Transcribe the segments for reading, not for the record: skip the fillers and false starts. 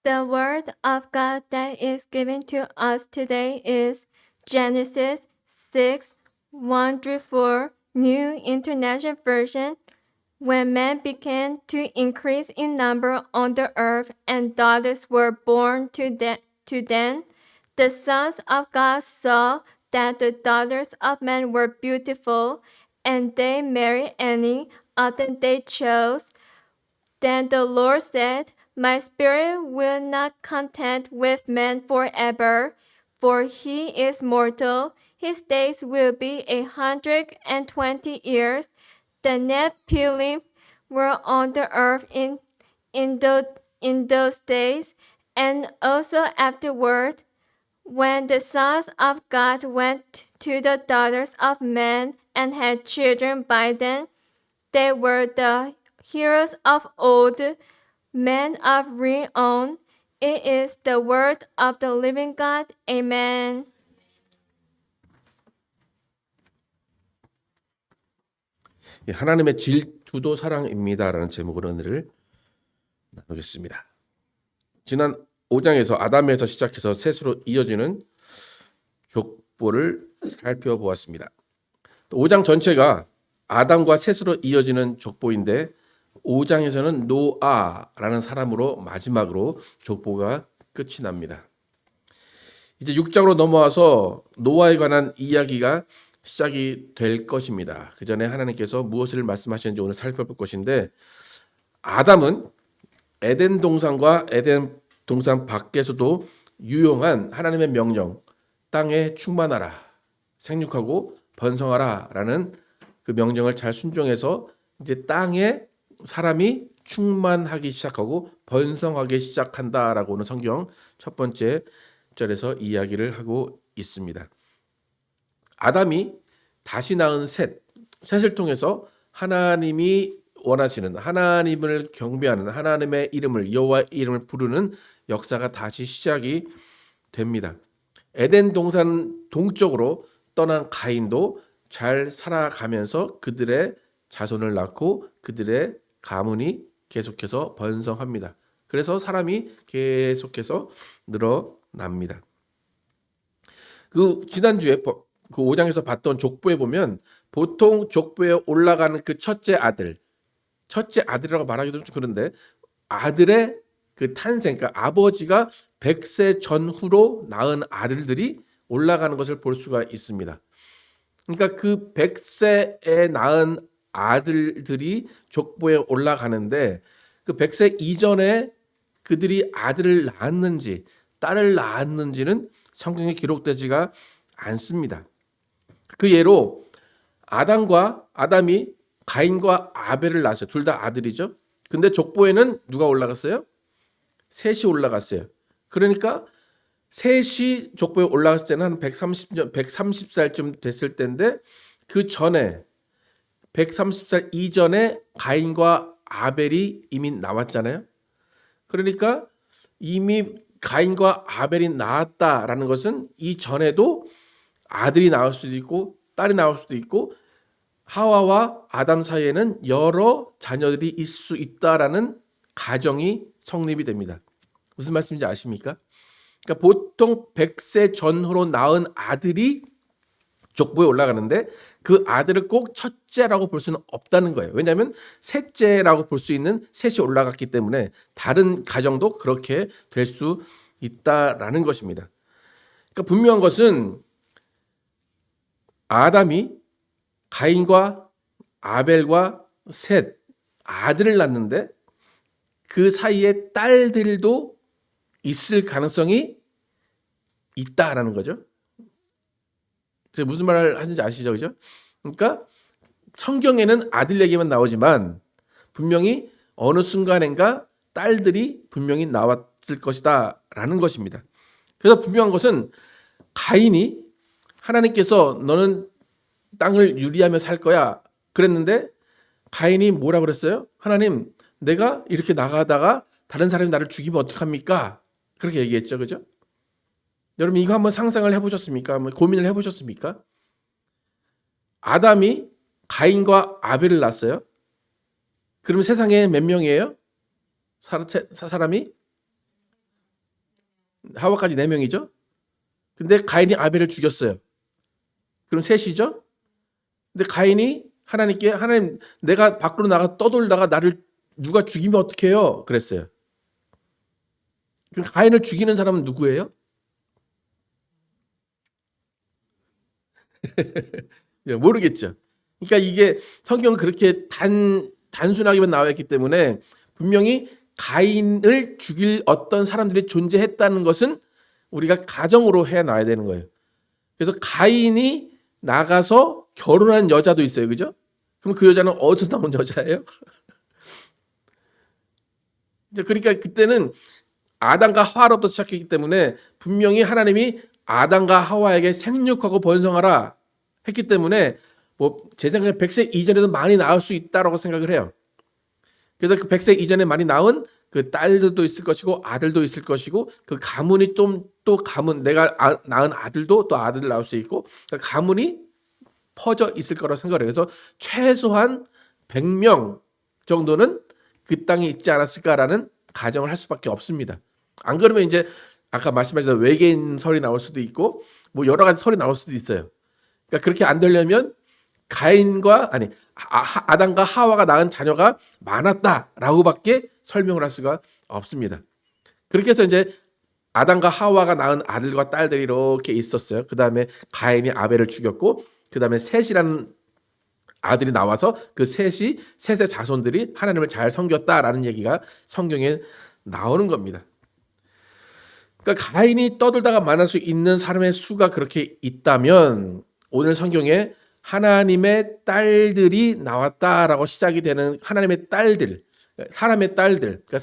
The word of God that is given to us today is Genesis 6, 1-4, New International Version. When men began to increase in number on the earth and daughters were born to them, the sons of God saw that the daughters of men were beautiful, and they married any of them they chose. Then the Lord said, My spirit will not content with man forever, for he is mortal. His days will be 120 years. The Nephilim were on the earth in those days, and also afterward, when the sons of God went to the daughters of men and had children by them. They were the heroes of old, men of renown. It is the word of the living God. Amen. 하나님의 질투도 사랑입니다라는 제목으로 은혜를 나누겠습니다. 지난 5장에서 아담에서 시작해서 셋으로 이어지는 족보를 살펴보았습니다. 5장 전체가 아담과 셋으로 이어지는 족보인데 5장에서는 노아라는 사람으로 마지막으로 족보가 끝이 납니다. 이제 6장으로 넘어와서 노아에 관한 이야기가 시작이 될 것입니다. 그 전에 하나님께서 무엇을 말씀하셨는지 오늘 살펴볼 것인데, 아담은 에덴 동산과 에덴 동산 밖에서도 유용한 하나님의 명령, 땅에 충만하라, 생육하고 번성하라 라는 그 명령을 잘 순종해서 이제 땅에 사람이 충만하기 시작하고 번성하기 시작한다라고는 성경 첫 번째 절에서 이야기를 하고 있습니다. 아담이 다시 낳은 셋을 통해서 하나님이 원하시는, 하나님을 경배하는, 하나님의 이름을, 여호와의 이름을 부르는 역사가 다시 시작이 됩니다. 에덴 동산 동쪽으로 떠난 가인도 잘 살아가면서 그들의 자손을 낳고 그들의 가문이 계속해서 번성합니다. 그래서 사람이 계속해서 늘어납니다. 그 지난주에 그 5장에서 봤던 족보에 보면 보통 족보에 올라가는 그 첫째 아들이라고 말하기도 좀 그런데, 아들의 그 탄생, 그러니까 아버지가 100세 전후로 낳은 아들들이 올라가는 것을 볼 수가 있습니다. 그러니까 그 100세에 낳은 아들들이 족보에 올라가는데, 그 100세 이전에 그들이 아들을 낳았는지 딸을 낳았는지는 성경에 기록되지가 않습니다. 그 예로 아담이 가인과 아벨을 낳았어요. 둘 다 아들이죠. 근데 족보에는 누가 올라갔어요? 셋이 올라갔어요. 그러니까 셋이 족보에 올라갔을 때는 한 130살쯤 됐을 때인데, 그 전에 130살 이전에 가인과 아벨이 이미 나왔잖아요. 그러니까 이미 가인과 아벨이 나왔다라는 것은 이 전에도 아들이 나올 수도 있고 딸이 나올 수도 있고 하와와 아담 사이에는 여러 자녀들이 있을 수 있다라는 가정이 성립이 됩니다. 무슨 말씀인지 아십니까? 그러니까 보통 100세 전후로 낳은 아들이 족보에 올라가는데 그 아들을 꼭 첫째라고 볼 수는 없다는 거예요. 왜냐하면 셋째라고 볼 수 있는 셋이 올라갔기 때문에 다른 가정도 그렇게 될 수 있다라는 것입니다. 그러니까 분명한 것은 아담이 가인과 아벨과 셋 아들을 낳는데 그 사이에 딸들도 있을 가능성이 있다라는 거죠. 제가 무슨 말을 하는지 아시죠? 그죠? 그러니까 성경에는 아들 얘기만 나오지만 분명히 어느 순간인가 딸들이 분명히 나왔을 것이다 라는 것입니다. 그래서 분명한 것은 가인이 하나님께서 너는 땅을 유리하며 살 거야 그랬는데, 가인이 뭐라 그랬어요? 하나님, 내가 이렇게 나가다가 다른 사람이 나를 죽이면 어떡합니까? 그렇게 얘기했죠. 그죠? 여러분 이거 한번 상상을 해보셨습니까? 한번 고민을 해보셨습니까? 아담이 가인과 아벨을 낳았어요. 그러면 세상에 몇 명이에요? 사람이 하와까지 4명이죠. 근데 가인이 아벨을 죽였어요. 그럼 셋이죠. 근데 가인이 하나님께 하나님 내가 밖으로 나가 떠돌다가 나를 누가 죽이면 어떡해요? 그랬어요. 그럼 가인을 죽이는 사람은 누구예요? 모르겠죠. 그러니까 이게 성경은 그렇게 단순하게만 나와 있기 때문에 분명히 가인을 죽일 어떤 사람들이 존재했다는 것은 우리가 가정으로 해 놔야 되는 거예요. 그래서 가인이 나가서 결혼한 여자도 있어요. 그죠? 그럼 그 여자는 어디서 나온 여자예요? 그러니까 그때는 아담과 하와로부터 시작했기 때문에 분명히 하나님이 아담과 하와에게 생육하고 번성하라 했기 때문에 뭐 제 생각에 100세 이전에도 많이 낳을 수 있다라고 생각을 해요. 그래서 그 100세 이전에 많이 낳은 그 딸들도 있을 것이고 아들도 있을 것이고 그 가문이 또 가문 내가 낳은 아들도 또 아들을 낳을 수 있고 그 가문이 퍼져 있을 거라고 생각을 해요. 그래서 최소한 100명 정도는 그 땅에 있지 않았을까라는 가정을 할 수밖에 없습니다. 안 그러면 이제 아까 말씀하신 외계인 설이 나올 수도 있고 뭐 여러 가지 설이 나올 수도 있어요. 그러니까 그렇게 안 되려면 아담과 하와가 낳은 자녀가 많았다라고밖에 설명을 할 수가 없습니다. 그렇게 해서 이제 아담과 하와가 낳은 아들과 딸들이 이렇게 있었어요. 그 다음에 가인이 아벨을 죽였고 그 다음에 셋이라는 아들이 나와서 그 셋의 자손들이 하나님을 잘 섬겼다라는 얘기가 성경에 나오는 겁니다. 그러니까 가인이 떠돌다가 만날 수 있는 사람의 수가 그렇게 있다면 오늘 성경에 하나님의 딸들이 나왔다라고 시작이 되는 하나님의 딸들, 사람의 딸들, 그러니까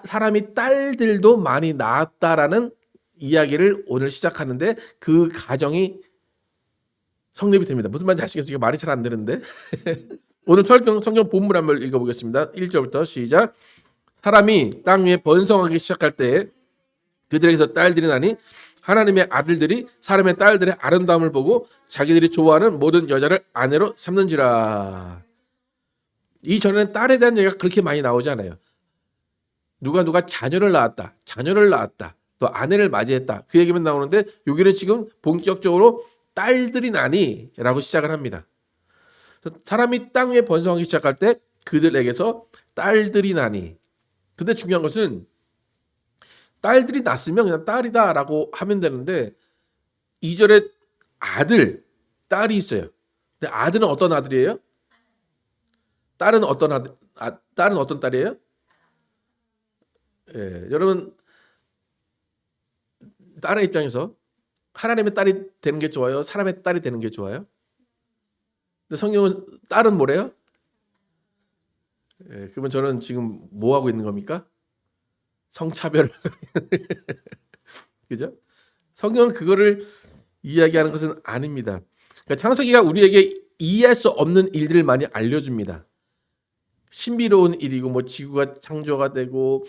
사람이 딸들도 많이 낳았다라는 이야기를 오늘 시작하는데 그 가정이 성립이 됩니다. 무슨 말인지 아시겠죠? 말이 잘 안 되는데 오늘 성경 본문 한번 읽어보겠습니다. 1절부터 시작. 사람이 땅 위에 번성하기 시작할 때 그들에게서 딸들이 나니 하나님의 아들들이 사람의 딸들의 아름다움을 보고 자기들이 좋아하는 모든 여자를 아내로 삼는지라. 이전에는 딸에 대한 얘기가 그렇게 많이 나오지 않아요. 누가 자녀를 낳았다. 또 아내를 맞이했다. 그 얘기만 나오는데 여기는 지금 본격적으로 딸들이 나니 라고 시작을 합니다. 사람이 땅 위에 번성하기 시작할 때 그들에게서 딸들이 나니. 근데 중요한 것은 딸들이 낳았으면 그냥 딸이다라고 하면 되는데 2절에 딸이 있어요. 근데 아들은 어떤 아들이에요? 딸은 어떤 딸이에요? 예, 여러분 딸의 입장에서 하나님의 딸이 되는 게 좋아요? 사람의 딸이 되는 게 좋아요? 근데 성경은 딸은 뭐래요? 예, 그러면 저는 지금 뭐 하고 있는 겁니까? 성차별. 그죠? 성경은 그거를 이야기하는 것은 아닙니다. 그러니까 창세기가 우리에게 이해할 수 없는 일들을 많이 알려줍니다. 신비로운 일이고 뭐 지구가 창조가 되고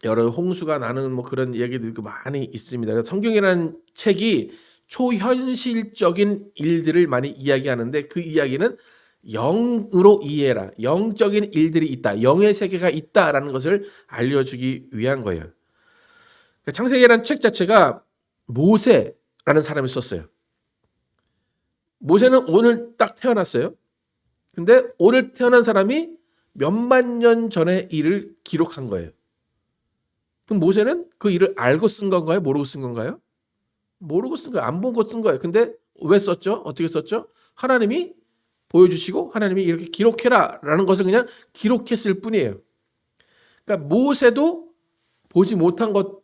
여러 홍수가 나는 뭐 그런 얘기들도 많이 있습니다. 그래서 성경이라는 책이 초현실적인 일들을 많이 이야기하는데 그 이야기는 영으로 이해해라. 영적인 일들이 있다. 영의 세계가 있다라는 것을 알려주기 위한 거예요. 그러니까 창세기라는 책 자체가 모세라는 사람이 썼어요. 모세는 오늘 딱 태어났어요. 근데 오늘 태어난 사람이 몇만 년 전의 일을 기록한 거예요. 그럼 모세는 그 일을 알고 쓴 건가요? 모르고 쓴 건가요? 모르고 쓴 거예요. 안 보고 쓴 거예요. 근데 왜 썼죠? 어떻게 썼죠? 하나님이 보여주시고 하나님이 이렇게 기록해라 라는 것을 그냥 기록했을 뿐이에요. 그러니까 모세도 보지 못한 것,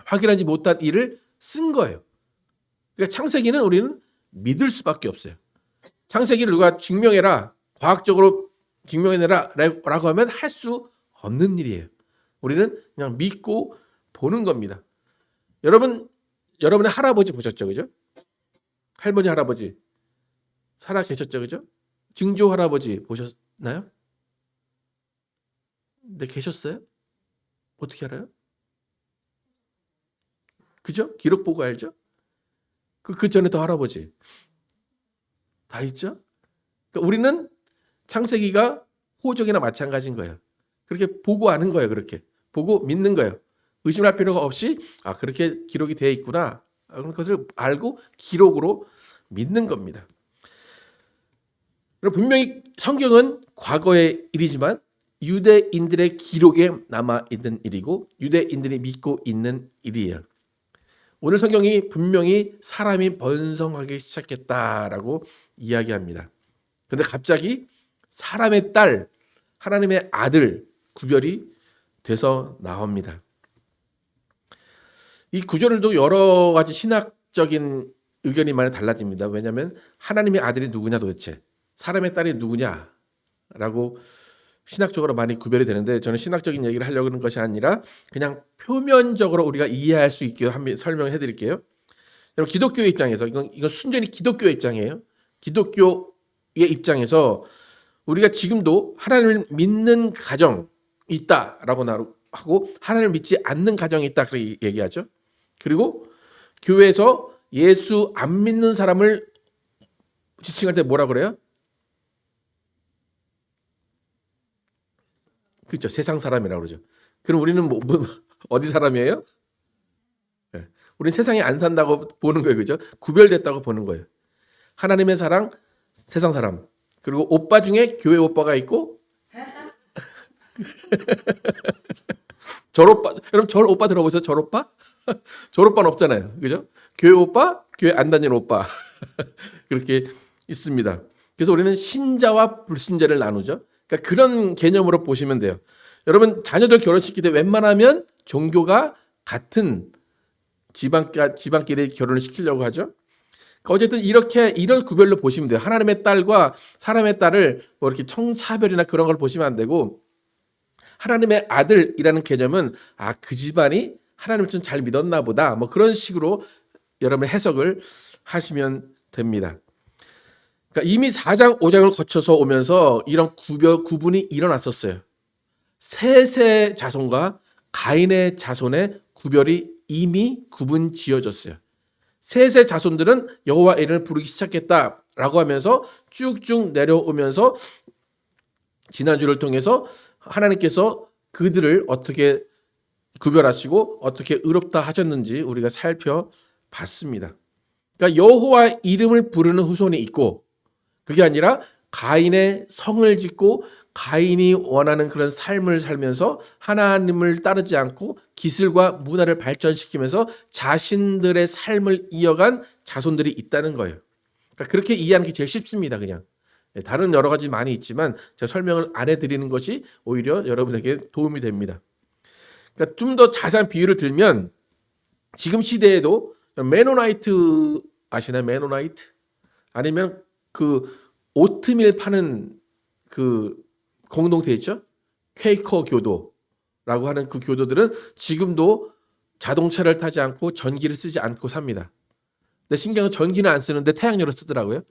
확인하지 못한 일을 쓴 거예요. 그러니까 창세기는 우리는 믿을 수밖에 없어요. 창세기를 누가 증명해라, 과학적으로 증명해내라 라고 하면 할 수 없는 일이에요. 우리는 그냥 믿고 보는 겁니다. 여러분의 할아버지 보셨죠? 그죠? 할머니, 할아버지 살아 계셨죠? 그죠? 증조 할아버지 보셨나요? 네, 계셨어요? 어떻게 알아요? 그죠? 기록 보고 알죠? 그 전에 또 할아버지 다 있죠? 그러니까 우리는 창세기가 호적이나 마찬가지인 거예요. 그렇게 보고 아는 거예요. 그렇게 보고 믿는 거예요. 의심할 필요가 없이 그렇게 기록이 되어 있구나. 그런 것을 알고 기록으로 믿는 겁니다. 분명히 성경은 과거의 일이지만 유대인들의 기록에 남아있는 일이고 유대인들이 믿고 있는 일이에요. 오늘 성경이 분명히 사람이 번성하기 시작했다라고 이야기합니다. 그런데 갑자기 사람의 딸, 하나님의 아들 구별이 돼서 나옵니다. 이 구절들도 여러 가지 신학적인 의견이 많이 달라집니다. 왜냐하면 하나님의 아들이 누구냐 도대체, 사람의 딸이 누구냐라고 신학적으로 많이 구별이 되는데 저는 신학적인 얘기를 하려고 하는 것이 아니라 그냥 표면적으로 우리가 이해할 수 있게 설명을 해드릴게요. 여러분 기독교의 입장에서 이건 순전히 기독교의 입장이에요. 기독교의 입장에서 우리가 지금도 하나님을 믿는 가정이 있다라고 하고 하나님을 믿지 않는 가정이 있다 그렇게 얘기하죠. 그리고 교회에서 예수 안 믿는 사람을 지칭할 때 뭐라 그래요? 그렇죠. 세상 사람이라고 그러죠. 그럼 우리는 어디 사람이에요? 네. 우리는 세상에 안 산다고 보는 거예요. 그죠? 구별됐다고 보는 거예요. 하나님의 사랑, 세상 사람. 그리고 오빠 중에 교회 오빠가 있고 절오빠. 여러분 절오빠 들어보세요. 절오빠? 절오빠는 없잖아요. 그죠? 교회 오빠, 교회 안 다니는 오빠. 그렇게 있습니다. 그래서 우리는 신자와 불신자를 나누죠. 그러니까 그런 개념으로 보시면 돼요. 여러분 자녀들 결혼시킬 때 웬만하면 종교가 같은 집안끼리 결혼을 시키려고 하죠. 그러니까 어쨌든 이런 구별로 보시면 돼요. 하나님의 딸과 사람의 딸을 뭐 이렇게 청차별이나 그런 걸 보시면 안 되고 하나님의 아들이라는 개념은 그 집안이 하나님을 좀 잘 믿었나 보다 뭐 그런 식으로 여러분 해석을 하시면 됩니다. 그러니까 이미 4장 5장을 거쳐서 오면서 이런 구분이 일어났었어요. 셋의 자손과 가인의 자손의 구별이 이미 구분 지어졌어요. 셋의 자손들은 여호와 이름을 부르기 시작했다라고 하면서 쭉쭉 내려오면서 지난주를 통해서 하나님께서 그들을 어떻게 구별하시고 어떻게 의롭다 하셨는지 우리가 살펴봤습니다. 그러니까 여호와 이름을 부르는 후손이 있고 그게 아니라 가인의 성을 짓고 가인이 원하는 그런 삶을 살면서 하나님을 따르지 않고 기술과 문화를 발전시키면서 자신들의 삶을 이어간 자손들이 있다는 거예요. 그러니까 그렇게 이해하는 게 제일 쉽습니다. 그냥. 다른 여러 가지 많이 있지만 제가 설명을 안 해드리는 것이 오히려 여러분에게 도움이 됩니다. 그러니까 좀 더 자세한 비유를 들면 지금 시대에도 메노나이트 아시나요? 메노나이트? 아니면 그 오트밀 파는 그 공동체 있죠? 퀘이커 교도라고 하는 그 교도들은 지금도 자동차를 타지 않고 전기를 쓰지 않고 삽니다. 근데 신기한 건 전기는 안 쓰는데 태양열을 쓰더라고요.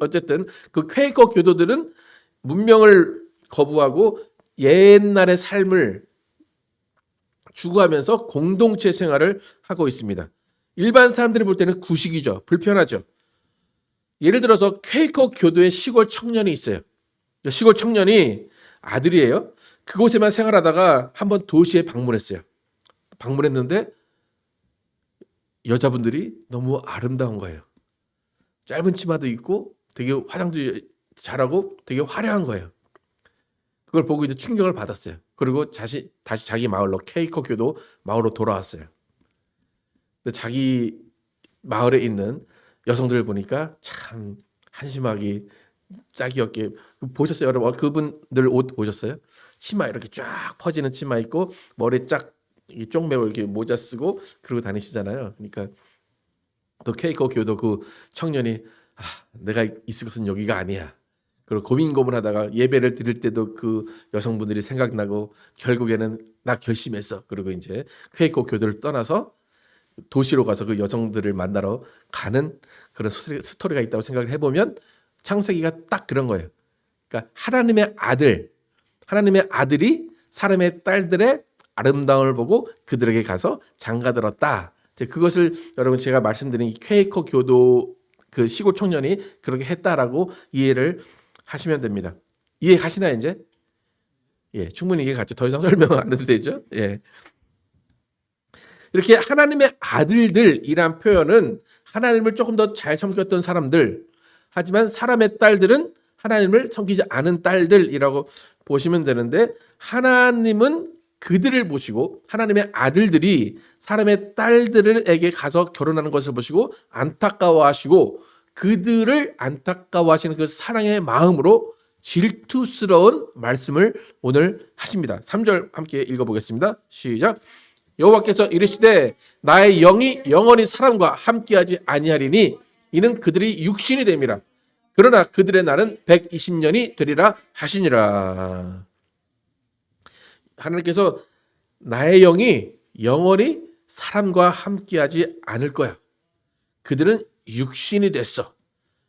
어쨌든 그 퀘이커 교도들은 문명을 거부하고 옛날의 삶을 추구하면서 공동체 생활을 하고 있습니다. 일반 사람들이 볼 때는 구식이죠. 불편하죠. 예를 들어서 퀘이커 교도의 시골 청년이 있어요. 시골 청년이 아들이에요. 그곳에만 생활하다가 한번 도시에 방문했어요. 방문했는데 여자분들이 너무 아름다운 거예요. 짧은 치마도 입고 되게 화장도 잘하고 되게 화려한 거예요. 그걸 보고 이제 충격을 받았어요. 그리고 다시 자기 마을로 퀘이커 교도 마을로 돌아왔어요. 근데 자기 마을에 있는 여성들을 보니까 참 한심하기 짝이 없게 보셨어요, 여러분? 그분들 옷 보셨어요? 치마 이렇게 쫙 퍼지는 치마 입고 머리 쫙 쪽매고 이렇게 모자 쓰고 그러고 다니시잖아요. 그러니까 또 퀘이커 교도 그 청년이 내가 있을 것은 여기가 아니야. 그리고 고민하다가 예배를 드릴 때도 그 여성분들이 생각나고 결국에는 나 결심했어. 그리고 이제 퀘이커 교도를 떠나서 도시로 가서 그 여성들을 만나러 가는 그런 스토리가 있다고 생각을 해보면 창세기가 딱 그런 거예요. 그러니까 하나님의 아들이 사람의 딸들의 아름다움을 보고 그들에게 가서 장가들었다. 그것을 여러분 제가 말씀드린 이 퀘이커 교도 그 시골 청년이 그렇게 했다라고 이해를 하시면 됩니다. 이해가시나요 이제? 예, 충분히 이해 갔죠. 더 이상 설명 안 해도 되죠. 예. 이렇게 하나님의 아들들이란 표현은 하나님을 조금 더 잘 섬겼던 사람들, 하지만 사람의 딸들은 하나님을 섬기지 않은 딸들이라고 보시면 되는데, 하나님은 그들을 보시고 하나님의 아들들이 사람의 딸들에게 가서 결혼하는 것을 보시고 안타까워하시고, 그들을 안타까워하시는 그 사랑의 마음으로 질투스러운 말씀을 오늘 하십니다. 3절 함께 읽어보겠습니다. 시작. 여호와께서 이르시되 나의 영이 영원히 사람과 함께하지 아니하리니 이는 그들이 육신이 됨이라. 그러나 그들의 날은 120년이 되리라 하시니라. 하나님께서 나의 영이 영원히 사람과 함께하지 않을 거야. 그들은 육신이 됐어.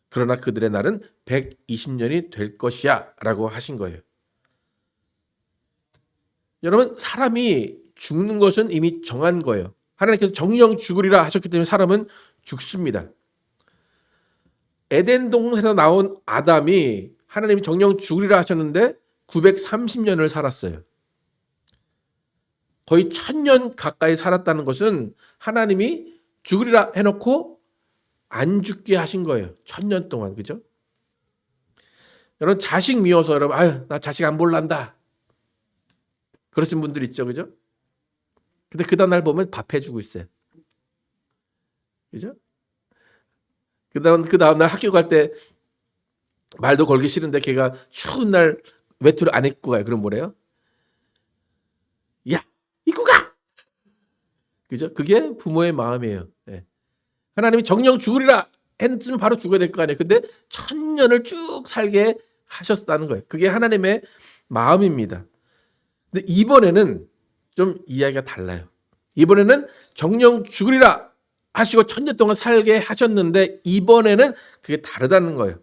그러나 그들의 날은 120년이 될 것이야 라고 하신 거예요. 여러분, 사람이 죽는 것은 이미 정한 거예요. 하나님께서 정령 죽으리라 하셨기 때문에 사람은 죽습니다. 에덴 동산에서 나온 아담이 하나님이 정령 죽으리라 하셨는데 930년을 살았어요. 거의 1000년 가까이 살았다는 것은 하나님이 죽으리라 해놓고 안 죽게 하신 거예요. 1000년 동안. 그죠? 여러분, 자식 미워서 여러분, 아유, 나 자식 안 볼란다. 그러신 분들 있죠. 그죠? 근데 그 다음날 보면 밥 해주고 있어요. 그죠? 그 다음날 학교 갈 때 말도 걸기 싫은데 걔가 추운 날 외투를 안 입고 가요. 그럼 뭐래요? 야, 입고 가! 그죠? 그게 부모의 마음이에요. 네. 하나님이 정령 죽으리라 했으면 바로 죽어야 될 거 아니에요. 근데 1000년을 쭉 살게 하셨다는 거예요. 그게 하나님의 마음입니다. 근데 이번에는 좀 이야기가 달라요. 이번에는 정령 죽으리라 하시고 1000년 동안 살게 하셨는데 이번에는 그게 다르다는 거예요.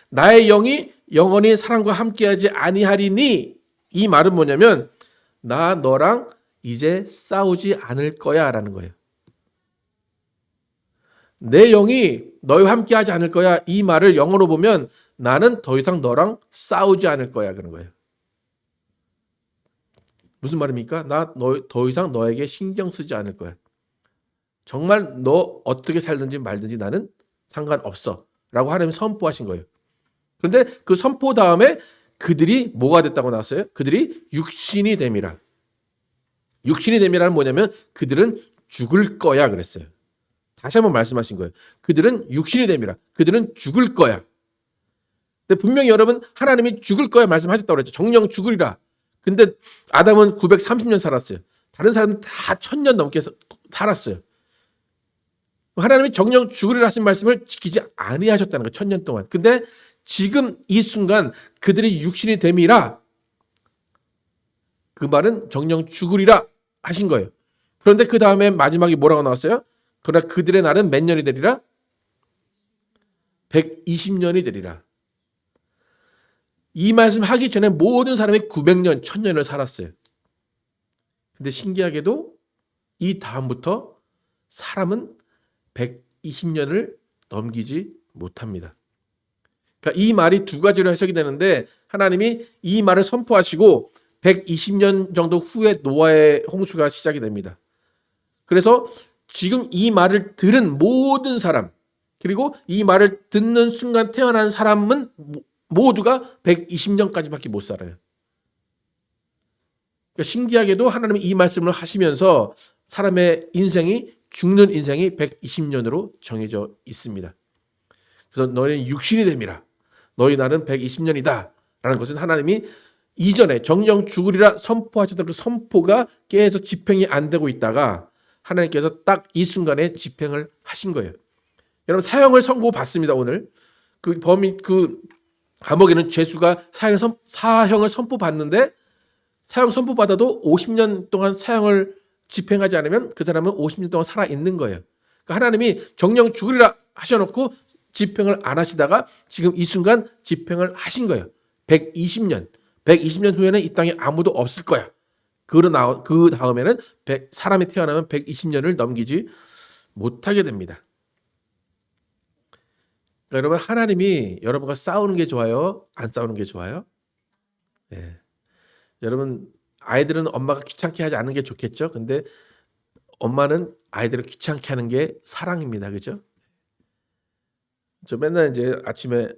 나의 영이 영원히 사람과 함께하지 아니하리니, 이 말은 뭐냐면 나 너랑 이제 싸우지 않을 거야 라는 거예요. 내 영이 너희와 함께하지 않을 거야, 이 말을 영어로 보면 나는 더 이상 너랑 싸우지 않을 거야 그런 거예요. 무슨 말입니까? 나 더 이상 너에게 신경 쓰지 않을 거야. 정말 너 어떻게 살든지 말든지 나는 상관없어 라고 하나님이 선포하신 거예요. 그런데 그 선포 다음에 그들이 뭐가 됐다고 나왔어요? 그들이 육신이 됨이라. 육신이 됨이라는 뭐냐면 그들은 죽을 거야 그랬어요. 다시 한번 말씀하신 거예요. 그들은 육신이 됨이라. 그들은 죽을 거야. 근데 분명히 여러분, 하나님이 죽을 거야 말씀하셨다고 그랬죠. 정령 죽으리라. 근데 아담은 930년 살았어요. 다른 사람은 다 1000년 넘게 살았어요. 하나님이 정령 죽으리라 하신 말씀을 지키지 아니하셨다는 거예요. 1000년 동안. 근데 지금 이 순간 그들이 육신이 됨이라, 그 말은 정령 죽으리라 하신 거예요. 그런데 그 다음에 마지막에 뭐라고 나왔어요? 그러나 그들의 날은 몇 년이 되리라? 120년이 되리라. 이 말씀 하기 전에 모든 사람이 900년, 1000년을 살았어요. 근데 신기하게도 이 다음부터 사람은 120년을 넘기지 못합니다. 그러니까 이 말이 두 가지로 해석이 되는데, 하나님이 이 말을 선포하시고 120년 정도 후에 노아의 홍수가 시작이 됩니다. 그래서 지금 이 말을 들은 모든 사람, 그리고 이 말을 듣는 순간 태어난 사람은 모두가 120년까지밖에 못 살아요. 그러니까 신기하게도 하나님이 이 말씀을 하시면서 사람의 인생이, 죽는 인생이 120년으로 정해져 있습니다. 그래서 너희는 육신이 됨이라. 너희 날은 120년이다. 라는 것은 하나님이 이전에 정령 죽으리라 선포하셨던 그 선포가 계속 집행이 안 되고 있다가 하나님께서 딱 이 순간에 집행을 하신 거예요. 여러분, 사형을 선고받습니다. 오늘 그 감옥에는 죄수가 사형을 선포받는데, 사형 선포받아도 50년 동안 사형을 집행하지 않으면 그 사람은 50년 동안 살아있는 거예요. 그러니까 하나님이 정령 죽으리라 하셔놓고 집행을 안 하시다가 지금 이 순간 집행을 하신 거예요. 120년 후에는 이 땅에 아무도 없을 거야. 그 다음에는 사람이 태어나면 120년을 넘기지 못하게 됩니다. 그러니까 여러분, 하나님이 여러분과 싸우는 게 좋아요? 안 싸우는 게 좋아요? 네. 여러분, 아이들은 엄마가 귀찮게 하지 않는 게 좋겠죠? 근데 엄마는 아이들을 귀찮게 하는 게 사랑입니다. 그죠? 저 맨날 이제 아침에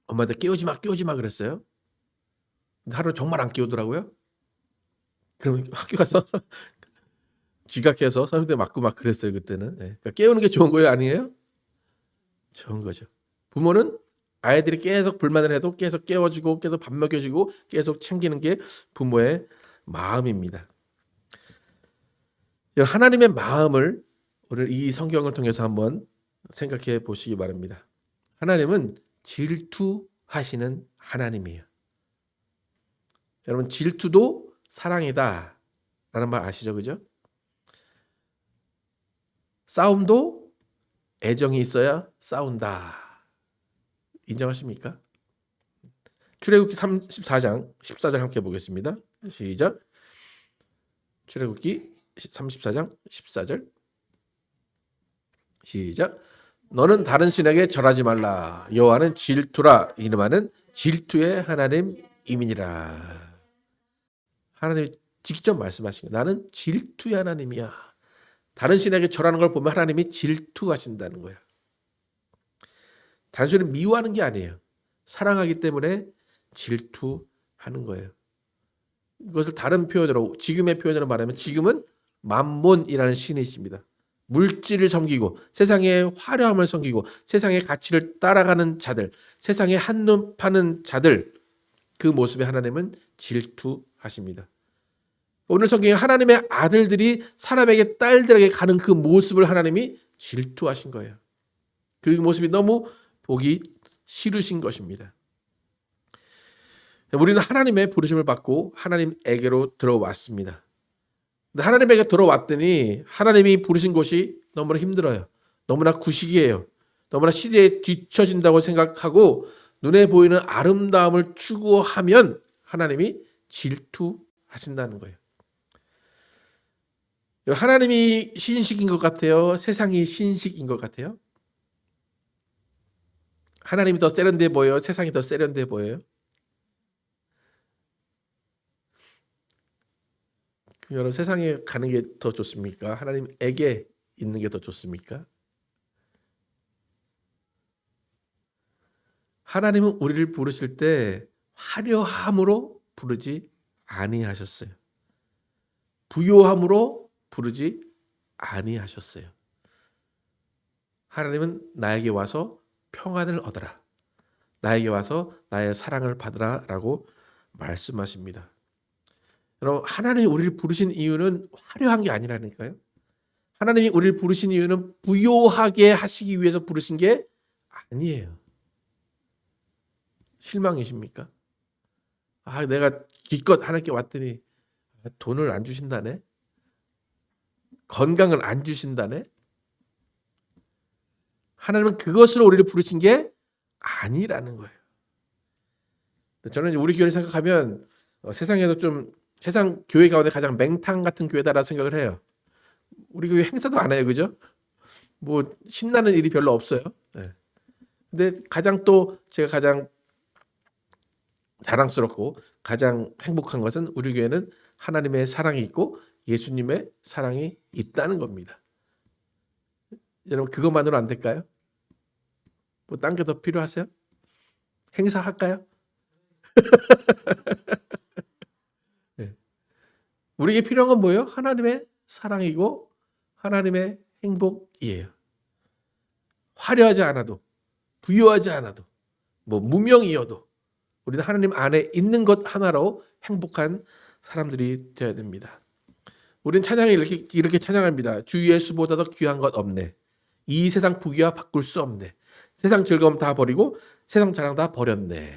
엄마한테 깨우지 마 그랬어요. 근데 하루 정말 안 깨우더라고요. 그러면 학교 가서 지각해서 선생님들 맞고 막 그랬어요. 그때는. 그러니까 깨우는 게 좋은 거예요? 아니에요? 좋은 거죠. 부모는 아이들이 계속 불만을 해도 계속 깨워주고 계속 밥 먹여주고 계속 챙기는 게 부모의 마음입니다. 하나님의 마음을 오늘 이 성경을 통해서 한번 생각해 보시기 바랍니다. 하나님은 질투하시는 하나님이에요. 여러분, 질투도 사랑이다 라는 말 아시죠? 그죠? 싸움도 애정이 있어야 싸운다. 인정하십니까? 출애굽기 34장 14절 함께 보겠습니다. 시작. 출애굽기 34장 14절 시작. 너는 다른 신에게 절하지 말라. 여호와는 질투라. 이름하는 질투의 하나님이니라. 하나님이 직접 말씀하신 거예요. 나는 질투의 하나님이야. 다른 신에게 절하는 걸 보면 하나님이 질투하신다는 거예요. 단순히 미워하는 게 아니에요. 사랑하기 때문에 질투하는 거예요. 이것을 다른 표현으로, 지금의 표현으로 말하면 지금은 맘몬이라는 신이 있습니다. 물질을 섬기고 세상의 화려함을 섬기고 세상의 가치를 따라가는 자들, 세상에 한눈 파는 자들, 그 모습에 하나님은 질투하십니다. 오늘 성경에 하나님의 아들들이 사람에게 딸들에게 가는 그 모습을 하나님이 질투하신 거예요. 그 모습이 너무 보기 싫으신 것입니다. 우리는 하나님의 부르심을 받고 하나님에게로 들어왔습니다. 근데 하나님에게 들어왔더니 하나님이 부르신 곳이 너무나 힘들어요. 너무나 구식이에요. 너무나 시대에 뒤처진다고 생각하고 눈에 보이는 아름다움을 추구하면 하나님이 질투하신다는 거예요. 하나님이 신식인 것 같아요? 세상이 신식인 것 같아요? 하나님이 더 세련돼 보여요? 세상이 더 세련돼 보여요? 그럼 여러분, 세상에 가는 게 더 좋습니까? 하나님에게 있는 게 더 좋습니까? 하나님은 우리를 부르실 때 화려함으로 부르지 아니하셨어요. 부요함으로 부르지 아니하셨어요. 하나님은 나에게 와서 평안을 얻어라. 나에게 와서 나의 사랑을 받으라 라고 말씀하십니다. 여러분, 하나님이 우리를 부르신 이유는 화려한 게 아니라니까요. 하나님이 우리를 부르신 이유는 부요하게 하시기 위해서 부르신 게 아니에요. 실망이십니까? 내가 기껏 하나님께 왔더니 돈을 안 주신다네? 건강을 안 주신다네? 하나님은 그것으로 우리를 부르신 게 아니라는 거예요. 저는 우리 교회를 생각하면 세상에도 좀 세상 교회 가운데 가장 맹탕 같은 교회다라고 생각을 해요. 우리 교회 행사도 안 해요, 그죠? 뭐 신나는 일이 별로 없어요. 네. 근데 제가 가장 자랑스럽고 가장 행복한 것은 우리 교회는 하나님의 사랑이 있고 예수님의 사랑이 있다는 겁니다. 여러분, 그것만으로 안 될까요? 뭐 딴 게 더 필요하세요? 행사할까요? 네. 우리에게 필요한 건 뭐예요? 하나님의 사랑이고 하나님의 행복이에요. 화려하지 않아도, 부유하지 않아도, 뭐 무명이어도 우리는 하나님 안에 있는 것 하나로 행복한 사람들이 되어야 됩니다. 우리는 찬양에 이렇게 찬양합니다. 주 예수보다 더 귀한 것 없네. 이 세상 부귀와 바꿀 수 없네. 세상 즐거움 다 버리고 세상 자랑 다 버렸네.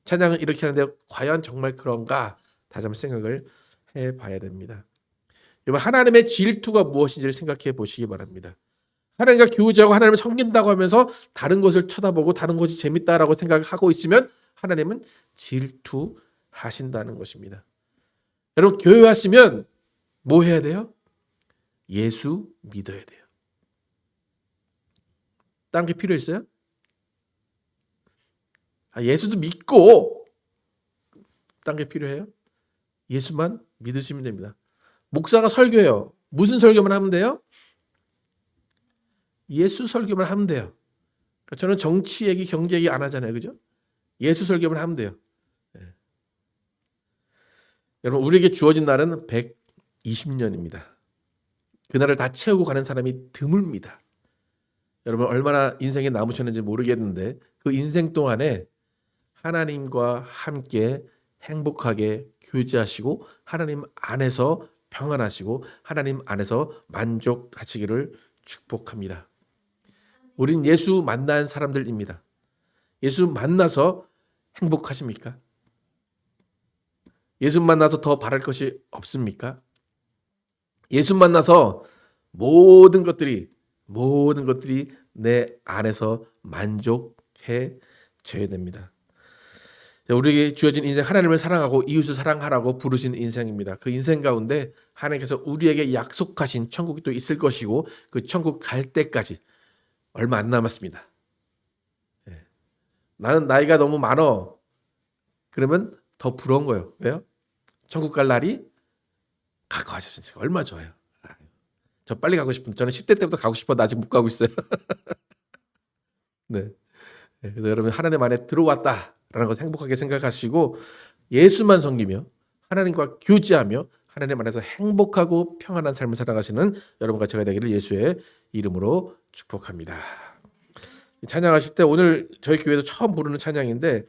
찬양은 이렇게 하는데 과연 정말 그런가? 다시 한번 생각을 해봐야 됩니다. 여러분, 하나님의 질투가 무엇인지를 생각해 보시기 바랍니다. 하나님과 교제하고 하나님을 섬긴다고 하면서 다른 것을 쳐다보고 다른 것이 재밌다라고 생각하고 있으면 하나님은 질투하신다는 것입니다. 여러분, 교회 왔으면 뭐 해야 돼요? 예수 믿어야 돼요. 다른 게 필요 있어요? 예수도 믿고 어떤 게 필요해요? 예수만 믿으시면 됩니다. 목사가 설교해요. 무슨 설교만 하면 돼요? 예수 설교만 하면 돼요. 그러니까 저는 정치 얘기, 경제 얘기 안 하잖아요. 그죠? 예수 설교만 하면 돼요. 네. 여러분, 우리에게 주어진 날은 120년입니다. 그날을 다 채우고 가는 사람이 드뭅니다. 여러분, 얼마나 인생에 남으셨는지 모르겠는데 그 인생 동안에 하나님과 함께 행복하게 교제하시고 하나님 안에서 평안하시고 하나님 안에서 만족하시기를 축복합니다. 우린 예수 만난 사람들입니다. 예수 만나서 행복하십니까? 예수 만나서 더 바랄 것이 없습니까? 예수 만나서 모든 것들이 내 안에서 만족해져야 됩니다. 우리에게 주어진 인생, 하나님을 사랑하고 이웃을 사랑하라고 부르신 인생입니다. 그 인생 가운데 하나님께서 우리에게 약속하신 천국이 또 있을 것이고 그 천국 갈 때까지 얼마 안 남았습니다. 나는 나이가 너무 많어. 그러면 더 부러운 거예요. 왜요? 천국 갈 날이 가까워졌으니까 얼마나 좋아요. 저 빨리 가고 싶은데 저는 10대 때부터 가고 싶었는데 아직 못 가고 있어요. 네. 그래서 여러분, 하나님 안에 들어왔다라는 것 행복하게 생각하시고 예수만 섬기며 하나님과 교제하며 하나님 안에서 행복하고 평안한 삶을 살아가시는 여러분과 제가 되기를 예수의 이름으로 축복합니다. 찬양하실 때 오늘 저희 교회에서 처음 부르는 찬양인데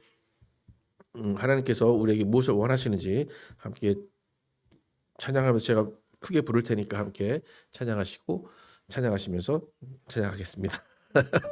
하나님께서 우리에게 무엇을 원하시는지 함께 찬양하면서 제가 크게 부를 테니까 함께 찬양하시고 찬양하시면서 찬양하겠습니다.